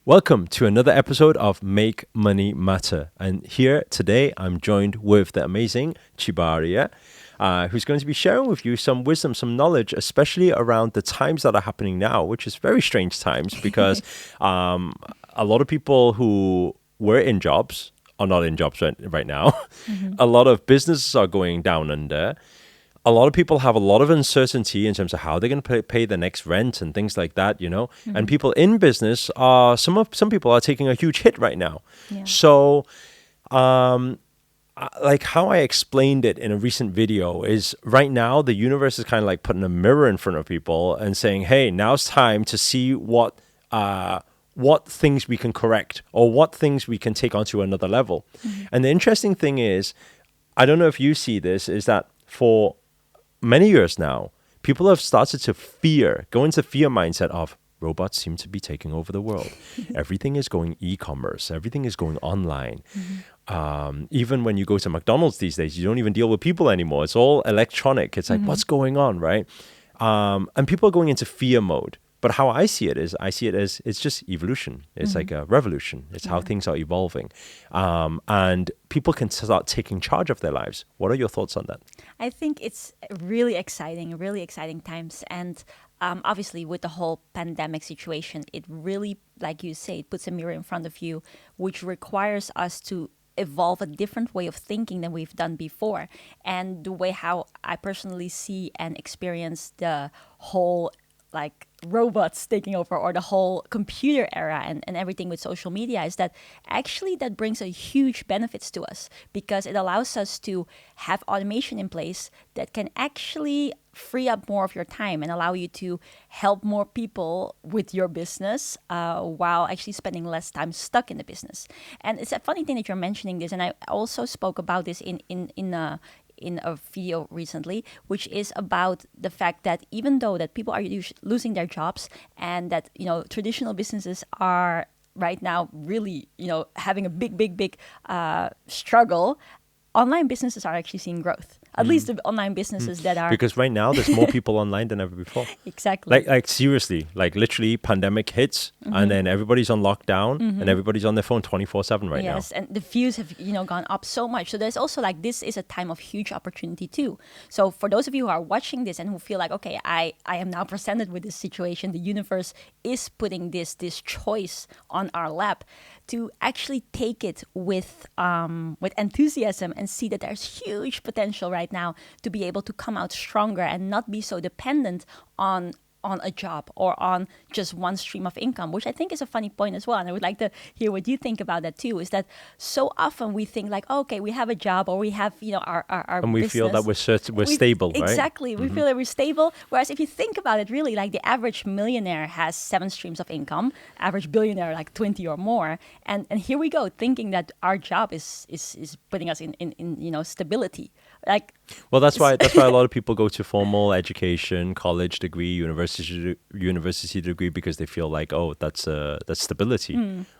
Welcome to another episode of Make Money Matter. And here today, I'm joined with the amazing Chibaria, who's going to be sharing with you some wisdom, some knowledge, especially around the times that are happening now, which is very strange times because a lot of people who were in jobs are not in jobs right now. A lot of businesses are going down under. A lot of people have a lot of uncertainty in terms of how they're going to pay the next rent and things like that, you know. And people in business are some people are taking a huge hit right now. Yeah. So, like how I explained it in a recent video is right now the universe is kind of like putting a mirror in front of people and saying, "Hey, now it's time to see what things we can correct or what things we can take onto another level." And the interesting thing is, I don't know if you see this, is that for many years now, people have started to go into fear mindset of robots seem to be taking over the world. Everything is going e-commerce. Everything is going online. Even when you go to McDonald's these days, you don't even deal with people anymore. It's all electronic. It's like, what's going on, right? And people are going into fear mode. But how I see it is, it's just evolution. It's like a revolution. It's how things are evolving. And people can start taking charge of their lives. What are your thoughts on that? I think it's really exciting times. And obviously, with the whole pandemic situation, it really, like you say, it puts a mirror in front of you, which requires us to evolve a different way of thinking than we've done before. And the way how I personally see and experience the whole like robots taking over or the whole computer era and everything with social media is that actually that brings a huge benefits to us because it allows us to have automation in place that can actually free up more of your time and allow you to help more people with your business while actually spending less time stuck in the business. And it's a funny thing that you're mentioning this, and I also spoke about this in a video recently, which is about the fact that even though that people are losing their jobs and that, you know, traditional businesses are right now really, you know, having a big struggle, online businesses are actually seeing growth. At least the online businesses that are... Because right now there's more people online than ever before. Exactly. Like seriously, like literally pandemic hits and then everybody's on lockdown and everybody's on their phone 24/7 right now. Yes, and the views have, you know, gone up so much. So there's also like, this is a time of huge opportunity too. So for those of you who are watching this and who feel like, okay, I am now presented with this situation, the universe is putting this choice on our lap, to actually take it with enthusiasm and see that there's huge potential right now to be able to come out stronger and not be so dependent on a job or on just one stream of income, which I think is a funny point as well. And I would like to hear what you think about that too, is that so often we think like, oh, okay, we have a job or we have, you know, our And we business. feel that we're stable, right? Exactly. We feel that we're stable. Whereas if you think about it, really, like the average millionaire has 7 streams of income, average billionaire like 20 or more. And here we go, thinking that our job is putting us in you know, stability. Like, Well, that's why a lot of people go to formal education, college degree, university degree, because they feel like, oh, that's stability.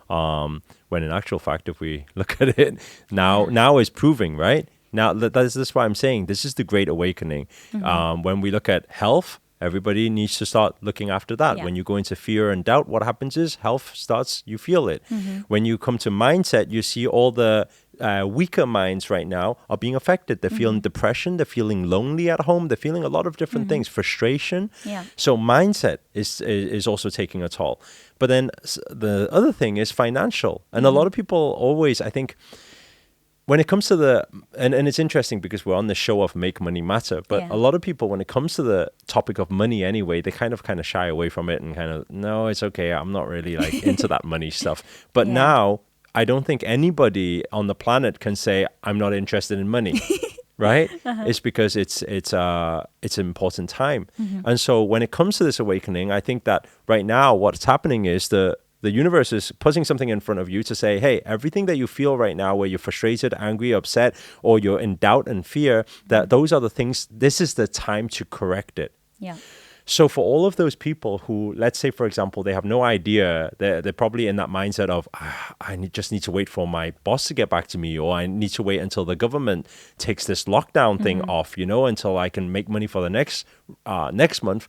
When in actual fact, if we look at it now is proving, right? Now that's why I'm saying this is the great awakening. When we look at health, everybody needs to start looking after that. Yeah. When you go into fear and doubt, what happens is health starts, you feel it. When you come to mindset, you see all the weaker minds right now are being affected. They're feeling depression. They're feeling lonely at home. They're feeling a lot of different things, frustration. Yeah. So mindset is also taking a toll. But then the other thing is financial. And a lot of people always, I think, when it comes to and it's interesting because we're on the show of Make Money Matter, but a lot of people, when it comes to the topic of money anyway, they kind of shy away from it and kind of, no, it's okay. I'm not really like into that money stuff. But now I don't think anybody on the planet can say, I'm not interested in money. Right? It's because it's an important time. And so when it comes to this awakening, I think that right now what's happening is the universe is putting something in front of you to say, hey, everything that you feel right now where you're frustrated, angry, upset, or you're in doubt and fear, that those are the things, this is the time to correct it. yeah. So for all of those people who, let's say, for example, they have no idea, they're probably in that mindset of, just need to wait for my boss to get back to me, or I need to wait until the government takes this lockdown thing off, you know, until I can make money for the next month.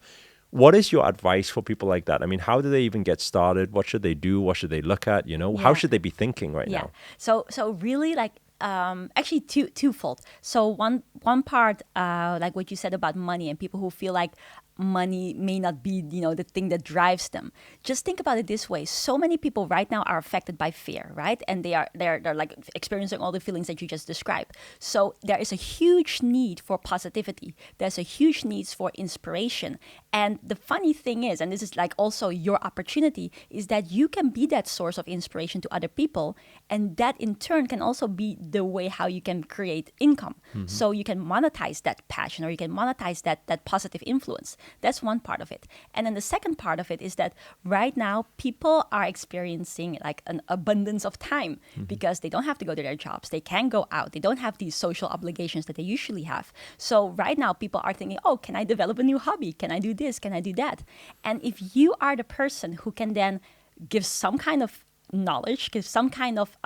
what is your advice for people like that? I mean, how do they even get started? What should they do? What should they look at? You know, how Yeah. should they be thinking right Yeah. now? So really like actually twofold. So one part like what you said about money and people who feel like money may not be, you know, the thing that drives them. Just think about it this way. So many people right now are affected by fear, right? And they're like experiencing all the feelings that you just described. So there is a huge need for positivity. There's a huge need for inspiration. And the funny thing is, and this is like also your opportunity, is that you can be that source of inspiration to other people. And that in turn can also be the way how you can create income. So you can monetize that passion or you can monetize that positive influence. That's one part of it. And then the second part of it is that right now people are experiencing like an abundance of time because they don't have to go to their jobs. They can go out. They don't have these social obligations that they usually have. So right now people are thinking, oh, can I develop a new hobby? Can I do this? Can I do that? And if you are the person who can then give some kind of knowledge, give some kind of,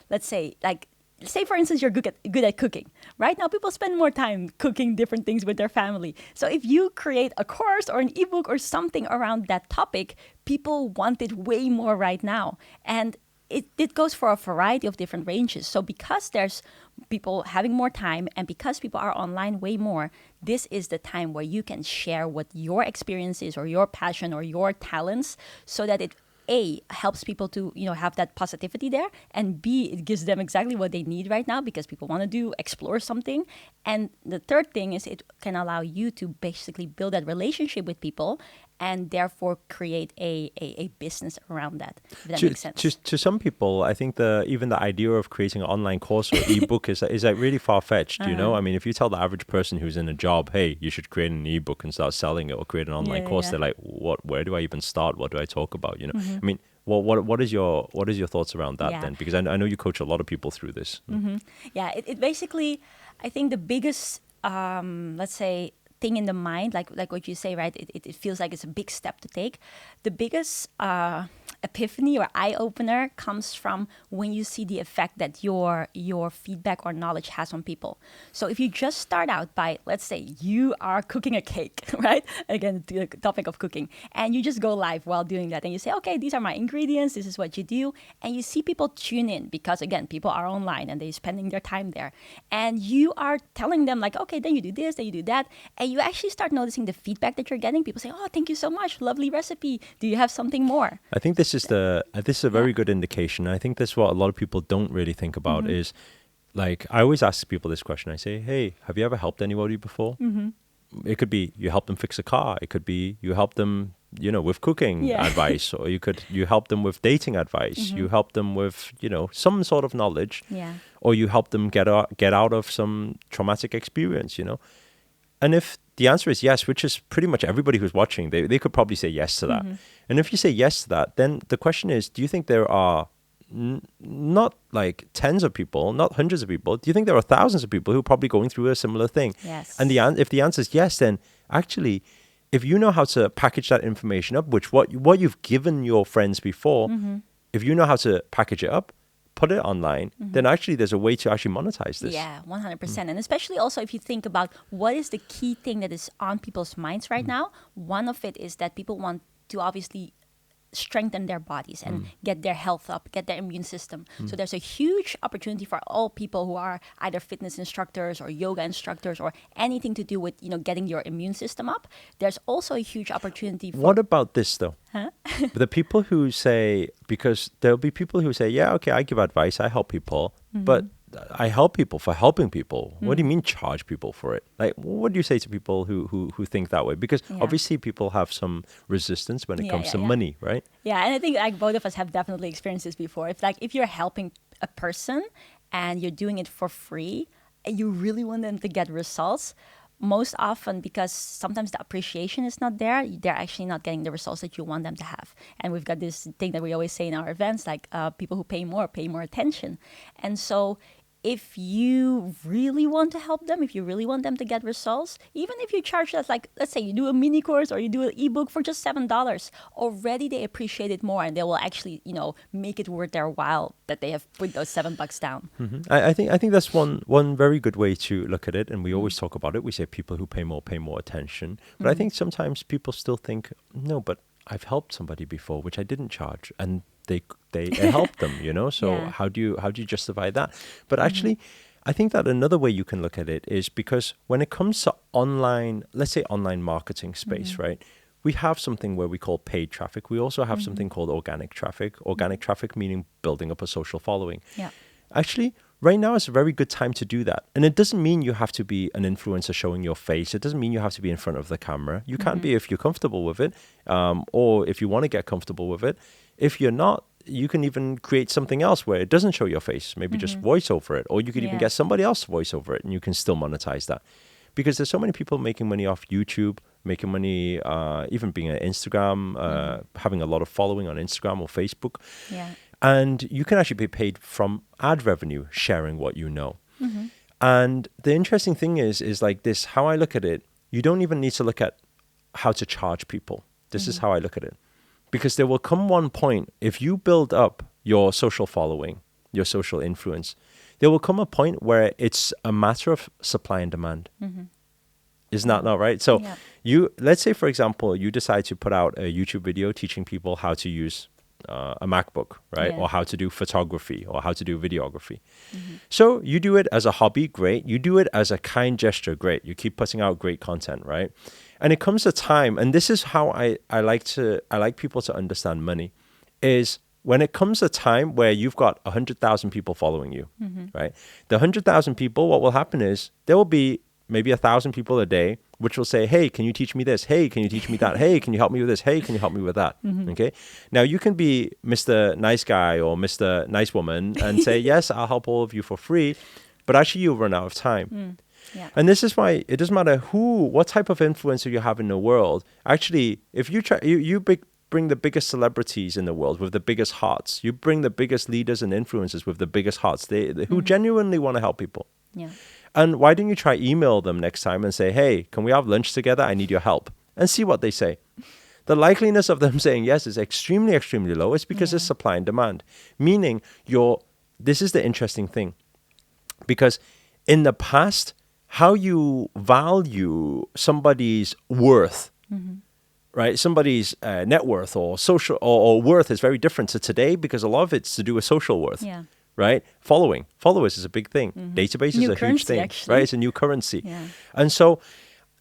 let's say, like, say for instance you're good at cooking. Right now people spend more time cooking different things with their family. So if you create a course or an ebook or something around that topic, people want it way more right now. And it goes for a variety of different ranges. So because there's people having more time and because people are online way more, this is the time where you can share what your experience is or your passion or your talents so that it A, helps people to, you know, have that positivity there, and B, it gives them exactly what they need right now because people want to explore something. And the third thing is it can allow you to basically build that relationship with people and therefore create a business around that, if that makes sense. To some people, I think even the idea of creating an online course or ebook is like really far-fetched, you know? I mean, if you tell the average person who's in a job, hey, you should create an ebook and start selling it or create an online course, they're like, where do I even start? What do I talk about? You know, I mean, what is your thoughts around that then? Because I know you coach a lot of people through this. Yeah, it basically, I think the biggest, let's say, thing in the mind, like what you say, right? It feels like it's a big step to take. The biggest epiphany or eye opener comes from when you see the effect that your feedback or knowledge has on people. So if you just start out by, let's say, you are cooking a cake, right? Again, the topic of cooking, and you just go live while doing that, and you say, okay, these are my ingredients. This is what you do, and you see people tune in because again, people are online and they're spending their time there, and you are telling them like, okay, then you do this, then you do that, and you actually start noticing the feedback that you're getting. People say, oh, thank you so much, lovely recipe. Do you have something more? I think this is a very good indication. I think this is what a lot of people don't really think about is, like, I always ask people this question. I say, hey, have you ever helped anybody before? It could be you help them fix a car. It could be you help them, you know, with cooking advice, or you help them with dating advice. You help them with, you know, some sort of knowledge, or you help them get out of some traumatic experience, you know. And if the answer is yes, which is pretty much everybody who's watching, they could probably say yes to that. And if you say yes to that, then the question is, do you think there are not like tens of people, not hundreds of people? Do you think there are thousands of people who are probably going through a similar thing? Yes. And if the answer is yes, then actually, if you know how to package that information up, which what you've given your friends before, if you know how to package it up, put it online, then actually there's a way to actually monetize this. Yeah, 100%. And especially also if you think about what is the key thing that is on people's minds right now, one of it is that people want to obviously strengthen their bodies and get their health up, get their immune system. So there's a huge opportunity for all people who are either fitness instructors or yoga instructors or anything to do with, you know, getting your immune system up. There's also a huge opportunity for... What about this though? The people who say, because there'll be people who say, yeah, okay, I give advice, I help people, but I help people for helping people. What do you mean charge people for it? Like, what do you say to people who think that way? Because obviously people have some resistance when it comes to money, right? Yeah, and I think like both of us have definitely experienced this before. If you're helping a person and you're doing it for free and you really want them to get results, most often, because sometimes the appreciation is not there, they're actually not getting the results that you want them to have. And we've got this thing that we always say in our events, like people who pay more attention. And so if you really want to help them, if you really want them to get results, even if you charge us, like, let's say you do a mini course or you do an ebook for just $7, already they appreciate it more, and they will actually, make it worth their while that they have put those $7 down. I think that's one very good way to look at it, and we always talk about it. We say people who pay more attention. But I think sometimes people still think, no, but I've helped somebody before, which I didn't charge, and they helped them, So Yeah. how do you justify that? But actually, I think that another way you can look at it is because when it comes to online, let's say online marketing space, right? We have something where we call paid traffic. We also have something called organic traffic. Organic traffic meaning building up a social following. Yeah. Actually, right now is a very good time to do that. And it doesn't mean you have to be an influencer showing your face. It doesn't mean you have to be in front of the camera. You can be if you're comfortable with it, or if you want to get comfortable with it. If you're not, you can even create something else where it doesn't show your face, maybe just voice over it, or you could even Yeah. get somebody else to voice over it, and you can still monetize that. Because there's so many people making money off YouTube, making money even being on Instagram, having a lot of following on Instagram or Facebook. Yeah. And you can actually be paid from ad revenue sharing what you know. And the interesting thing is like this, how I look at it, you don't even need to look at how to charge people. This is how I look at it. Because there will come one point, if you build up your social following, your social influence, there will come a point where it's a matter of supply and demand. Isn't that not right? So let's say, for example, you decide to put out a YouTube video teaching people how to use a MacBook, right? Yeah. Or how to do photography or how to do videography. So you do it as a hobby, great. You do it as a kind gesture, great. You keep putting out great content, right? And it comes a time, and this is how I like people to understand money, is when it comes a time where you've got 100,000 people following you, right? The 100,000 people, what will happen is there will be maybe 1,000 people a day, which will say, hey, can you teach me this? Hey, can you teach me that? Hey, can you help me with this? Hey, can you help me with that? Okay. Now you can be Mr. Nice Guy or Mr. Nice Woman and say, yes, I'll help all of you for free. But actually you'll run out of time. Yeah. And this is why it doesn't matter what type of influencer you have in the world. Actually, if you try, bring the biggest celebrities in the world with the biggest hearts. You bring the biggest leaders and influencers with the biggest hearts, who genuinely want to help people. Yeah. And why don't you try email them next time and say, hey, can we have lunch together? I need your help. And see what they say. The likeliness of them saying yes is extremely, extremely low. It's because it's supply and demand. Meaning, this is the interesting thing. Because in the past, how you value somebody's worth, right? Somebody's net worth or social or worth is very different to today, because a lot of it's to do with social worth. Yeah. Right? Followers is a big thing. Database is New a huge currency, thing, actually. right? It's a new currency. Yeah. And so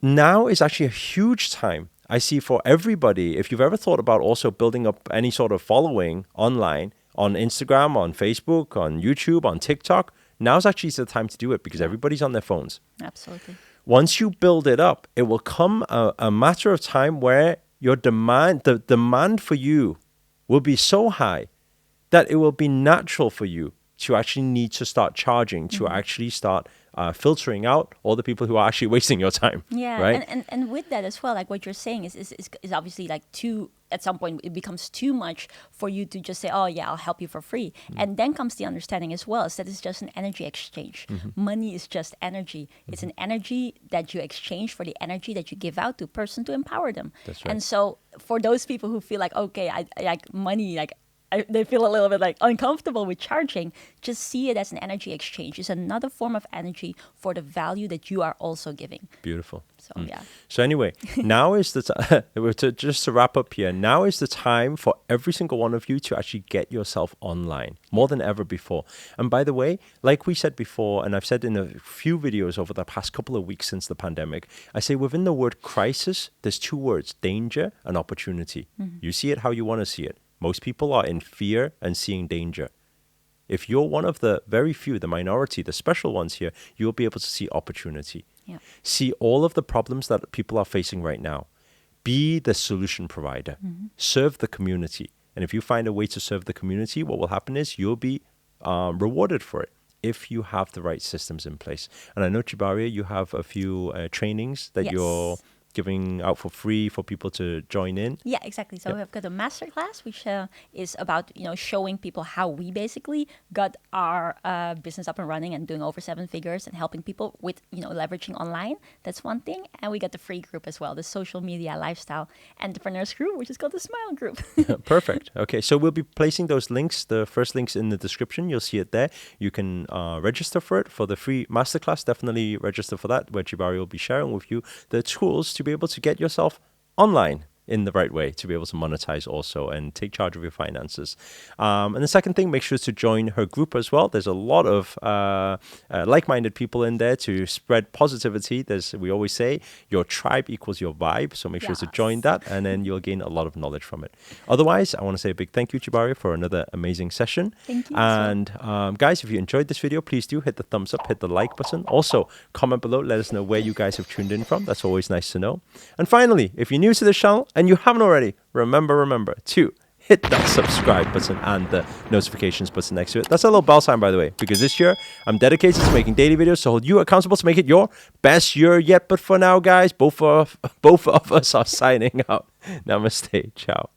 now is actually a huge time, I see, for everybody. If you've ever thought about also building up any sort of following online, on Instagram, on Facebook, on YouTube, on TikTok, now's actually the time to do it, because everybody's on their phones. Absolutely. Once you build it up, it will come a matter of time where the demand for you will be so high that it will be natural for you to actually need to start charging, to actually start filtering out all the people who are actually wasting your time. Yeah, Right? and with that as well, like what you're saying is obviously like at some point it becomes too much for you to just say, oh yeah, I'll help you for free. And then comes the understanding as well, is that it's just an energy exchange. Money is just energy. It's an energy that you exchange for the energy that you give out to a person to empower them. That's right. And so for those people who feel like, okay, I like money, like they feel a little bit like uncomfortable with charging, just see it as an energy exchange. It's another form of energy for the value that you are also giving. Beautiful. So yeah. So anyway, now is the just to wrap up here. Now is the time for every single one of you to actually get yourself online more than ever before. And by the way, like we said before, and I've said in a few videos over the past couple of weeks since the pandemic, I say within the word crisis, there's two words: danger and opportunity. You see it how you want to see it. Most people are in fear and seeing danger. If you're one of the very few, the minority, the special ones here, you'll be able to see opportunity. Yeah. See all of the problems that people are facing right now. Be the solution provider. Serve the community. And if you find a way to serve the community, what will happen is you'll be rewarded for it if you have the right systems in place. And I know, Chibaria, you have a few trainings that Yes. you're giving out for free for people to join in. Yeah, exactly. So we've got a masterclass, which is about showing people how we basically got our business up and running and doing over 7 figures and helping people with leveraging online. That's one thing, and we got the free group as well, the social media lifestyle entrepreneurs group, which is called the Smile Group. Perfect. Okay, so we'll be placing those links, the first links in the description. You'll see it there. You can register for it for the free masterclass. Definitely register for that, where Jibari will be sharing with you the tools to be able to get yourself online in the right way, to be able to monetize also and take charge of your finances. And the second thing, make sure to join her group as well. There's a lot of like-minded people in there to spread positivity. We always say your tribe equals your vibe. So make sure to join that, and then you'll gain a lot of knowledge from it. Otherwise, I want to say a big thank you, Jibari, for another amazing session. Thank you. And guys, if you enjoyed this video, please do hit the thumbs up, hit the like button. Also, comment below, let us know where you guys have tuned in from. That's always nice to know. And finally, if you're new to this channel and you haven't already, remember to hit that subscribe button and the notifications button next to it. That's a little bell sign, by the way, because this year I'm dedicated to making daily videos to hold you accountable to make it your best year yet. But for now, guys, both of us are signing out. Namaste. Ciao.